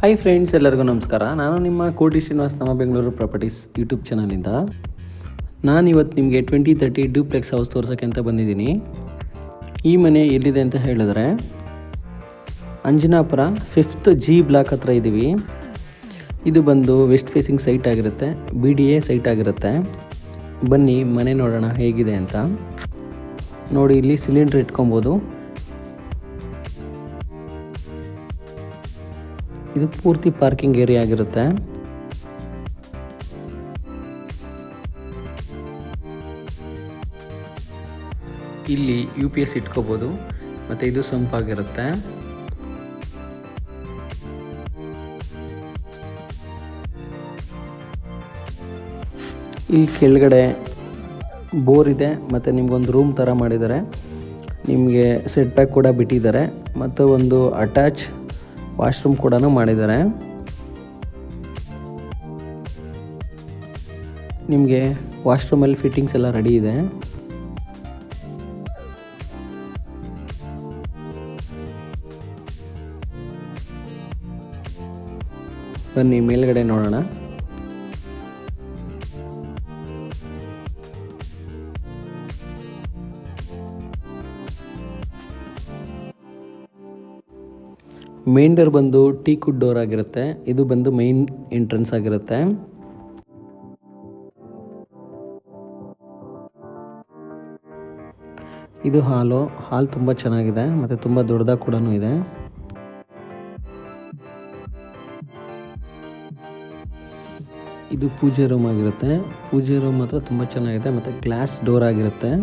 Hi friends, ಎಲ್ಲರಿಗೂ ನಮಸ್ಕಾರ. ನಾನು ನಿಮ್ಮ ಕೋಟಿ ಶ್ರೀನಿವಾಸ್ ನಮ್ಮ ಬೆಂಗಳೂರು ಪ್ರಾಪರ್ಟೀಸ್ ಯೂಟ್ಯೂಬ್ ಚಾನಲಿಂದ ನಾನಿವತ್ತು ನಿಮಗೆ 2030 ಡ್ಯೂಪ್ಲೆಕ್ಸ್ ಹೌಸ್ ತೋರ್ಸೋಕ್ಕೆ ಅಂತ ಬಂದಿದ್ದೀನಿ. ಈ ಮನೆ ಎಲ್ಲಿದೆ ಅಂತ ಹೇಳಿದ್ರೆ ಅಂಜನಾಪುರ 5th G ಬ್ಲಾಕ್ ಹತ್ರ ಇದ್ದೀವಿ. ಇದು ಬಂದು ವೆಸ್ಟ್ ಫೇಸಿಂಗ್ ಸೈಟ್ ಆಗಿರುತ್ತೆ, BDA ಸೈಟ್ ಆಗಿರುತ್ತೆ. ಬನ್ನಿ ಮನೆ ನೋಡೋಣ ಹೇಗಿದೆ ಅಂತ. ನೋಡಿ, ಇಲ್ಲಿ ಸಿಲಿಂಡರ್ ಇಟ್ಕೊಬೋದು. ಇದು ಪೂರ್ತಿ ಪಾರ್ಕಿಂಗ್ ಏರಿಯಾ ಆಗಿರುತ್ತೆ. ಇಲ್ಲಿ UPS ಇಟ್ಕೋಬೋದು ಮತ್ತು ಇದು ಸಂಪಾಗಿರುತ್ತೆ. ಇಲ್ಲಿ ಕೆಳಗಡೆ ಬೋರ್ ಇದೆ ಮತ್ತು ನಿಮಗೊಂದು ರೂಮ್ ಥರ ಮಾಡಿದ್ದಾರೆ. ನಿಮಗೆ ಸೆಟ್ ಬ್ಯಾಕ್ ಕೂಡ ಬಿಟ್ಟಿದ್ದಾರೆ ಮತ್ತು ಒಂದು ಅಟ್ಯಾಚ್ ವಾಶ್ರೂಮ್ ಕೂಡ ಮಾಡಿದ್ದಾರೆ. ನಿಮಗೆ ವಾಶ್ರೂಮಲ್ಲಿ ಫಿಟ್ಟಿಂಗ್ಸ್ ಎಲ್ಲ ರೆಡಿ ಇದೆ. ಬನ್ನಿ ಮೇಲ್ಗಡೆ ನೋಡೋಣ. ಮೇನ್ ಡೋರ್ ಬಂದು ಟೀಕುಡ್ ಡೋರ್ ಆಗಿರುತ್ತೆ. ಇದು ಬಂದು ಮೈನ್ ಎಂಟ್ರೆನ್ಸ್ ಆಗಿರುತ್ತೆ. ಇದು ಹಾಲ್ ತುಂಬ ಚೆನ್ನಾಗಿದೆ ಮತ್ತು ತುಂಬ ದೊಡ್ಡದಾಗಿ ಕೂಡ ಇದೆ. ಇದು ಪೂಜೆ ರೂಮ್ ಆಗಿರುತ್ತೆ. ಪೂಜೆ ರೂಮ್ ಮಾತ್ರ ತುಂಬ ಚೆನ್ನಾಗಿದೆ ಮತ್ತು ಗ್ಲಾಸ್ ಡೋರ್ ಆಗಿರುತ್ತೆ.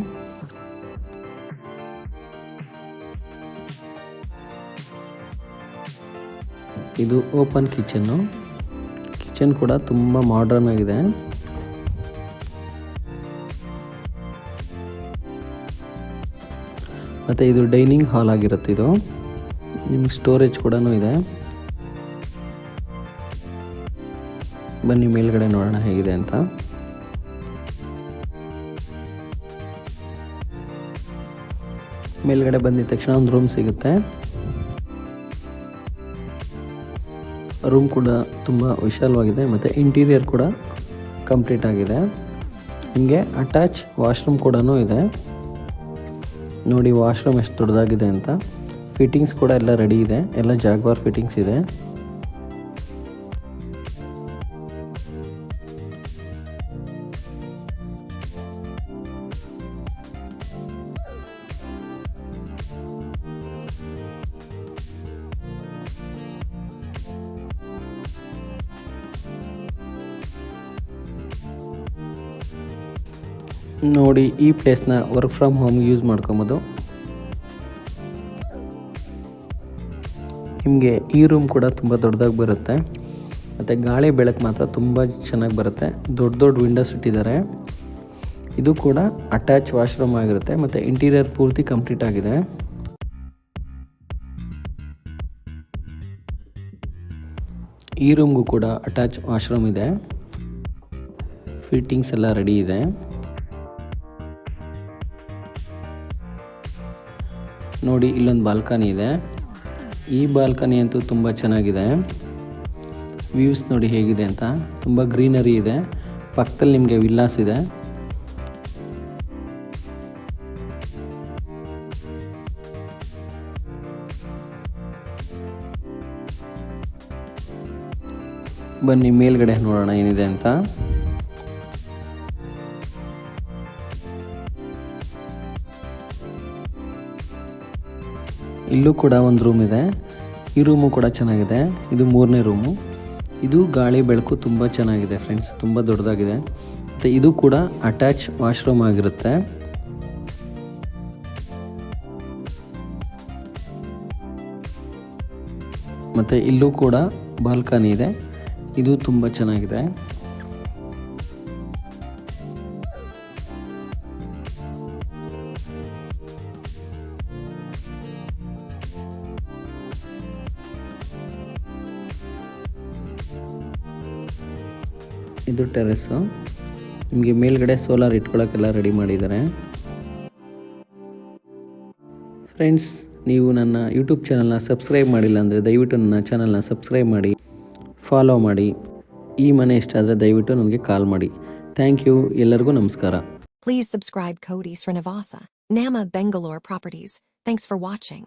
ಇದು ಓಪನ್ ಕಿಚನ್ ಕೂಡ ತುಂಬ ಮಾಡರ್ನ್ ಆಗಿದೆ. ಮತ್ತು ಇದು ಡೈನಿಂಗ್ ಹಾಲ್ ಆಗಿರುತ್ತೆ. ಇದು ನಿಮ್ಗೆ ಸ್ಟೋರೇಜ್ ಕೂಡ ಇದೆ. ಬನ್ನಿ ಮೇಲ್ಗಡೆ ನೋಡೋಣ ಹೇಗಿದೆ ಅಂತ. ಮೇಲ್ಗಡೆ ಬಂದಿದ ತಕ್ಷಣ ಒಂದು ರೂಮ್ ಸಿಗುತ್ತೆ. ರೂಮ್ ಕೂಡ ತುಂಬ ವಿಶಾಲವಾಗಿದೆ ಮತ್ತು ಇಂಟೀರಿಯರ್ ಕೂಡ ಕಂಪ್ಲೀಟ್ ಆಗಿದೆ. ನಿಮಗೆ ಅಟ್ಯಾಚ್ ವಾಶ್ರೂಮ್ ಕೂಡ ಇದೆ. ನೋಡಿ ವಾಶ್ರೂಮ್ ಎಷ್ಟು ದೊಡ್ಡದಾಗಿದೆ ಅಂತ. ಫಿಟ್ಟಿಂಗ್ಸ್ ಕೂಡ ಎಲ್ಲ ರೆಡಿ ಇದೆ. ಎಲ್ಲ ಜಾಗ್ವಾರ್ ಫಿಟ್ಟಿಂಗ್ಸ್ ಇದೆ. ನೋಡಿ, ಈ ಪ್ಲೇಸ್ನ ವರ್ಕ್ ಫ್ರಮ್ ಹೋಮ್ ಯೂಸ್ ಮಾಡ್ಕೊಬೋದು. ನಿಮಗೆ ಈ ರೂಮ್ ಕೂಡ ತುಂಬ ದೊಡ್ಡದಾಗಿ ಬರುತ್ತೆ ಮತ್ತು ಗಾಳಿ ಬೆಳಕು ಮಾತ್ರ ತುಂಬ ಚೆನ್ನಾಗಿ ಬರುತ್ತೆ. ದೊಡ್ಡ ವಿಂಡೋಸ್ ಇಟ್ಟಿದ್ದಾರೆ. ಇದು ಕೂಡ ಅಟ್ಯಾಚ್ ವಾಶ್ರೂಮ್ ಆಗಿರುತ್ತೆ ಮತ್ತು ಇಂಟೀರಿಯರ್ ಪೂರ್ತಿ ಕಂಪ್ಲೀಟ್ ಆಗಿದೆ. ಈ ರೂಮ್ಗೂ ಕೂಡ ಅಟ್ಯಾಚ್ ವಾಶ್ರೂಮ್ ಇದೆ. ಫಿಟ್ಟಿಂಗ್ಸ್ ಎಲ್ಲ ರೆಡಿ ಇದೆ. ನೋಡಿ, ಇಲ್ಲೊಂದು ಬಾಲ್ಕನಿ ಇದೆ. ಈ ಬಾಲ್ಕನಿ ಅಂತೂ ತುಂಬ ಚೆನ್ನಾಗಿದೆ. ವ್ಯೂಸ್ ನೋಡಿ ಹೇಗಿದೆ ಅಂತ. ತುಂಬ ಗ್ರೀನರಿ ಇದೆ. ಪಕ್ಕದಲ್ಲಿ ನಿಮಗೆ ವಿಲ್ಲಾಸ್ ಇದೆ. ಬನ್ನಿ ಮೇಲ್ಗಡೆ ನೋಡೋಣ ಏನಿದೆ ಅಂತ. ಇಲ್ಲೂ ಕೂಡ ಒಂದು ರೂಮ್ ಇದೆ. ಈ ರೂಮು ಕೂಡ ಚೆನ್ನಾಗಿದೆ. ಇದು 3ನೇ ರೂಮು. ಇದು ಗಾಳಿ ಬೆಳಕು ತುಂಬ ಚೆನ್ನಾಗಿದೆ ಫ್ರೆಂಡ್ಸ್, ತುಂಬ ದೊಡ್ಡದಾಗಿದೆ ಮತ್ತು ಇದು ಕೂಡ ಅಟ್ಯಾಚ್ ವಾಶ್ರೂಮ್ ಆಗಿರುತ್ತೆ. ಮತ್ತು ಇಲ್ಲೂ ಕೂಡ ಬಾಲ್ಕನಿ ಇದೆ. ಇದು ತುಂಬ ಚೆನ್ನಾಗಿದೆ. ಇದು ಟೆರೆಸ್ಸು. ನಿಮಗೆ ಮೇಲ್ಗಡೆ ಸೋಲಾರ್ ಇಟ್ಕೊಳ್ಳೋಕ್ಕೆಲ್ಲ ರೆಡಿ ಮಾಡಿದ್ದಾರೆ. ಫ್ರೆಂಡ್ಸ್, ನೀವು ನನ್ನ ಯೂಟ್ಯೂಬ್ ಚಾನಲ್ನ ಸಬ್ಸ್ಕ್ರೈಬ್ ಮಾಡಿಲ್ಲ ಅಂದರೆ ದಯವಿಟ್ಟು ನನ್ನ ಚಾನಲ್ನ ಸಬ್ಸ್ಕ್ರೈಬ್ ಮಾಡಿ, ಫಾಲೋ ಮಾಡಿ. ಈ ಮನೆ ಇಷ್ಟ ಆದರೆ ದಯವಿಟ್ಟು ನನಗೆ ಕಾಲ್ ಮಾಡಿ. Thank you. ಎಲ್ಲರಿಗೂ ನಮಸ್ಕಾರ. Please subscribe Cody Srinivasa, Nama Bangalore Properties. Thanks for watching.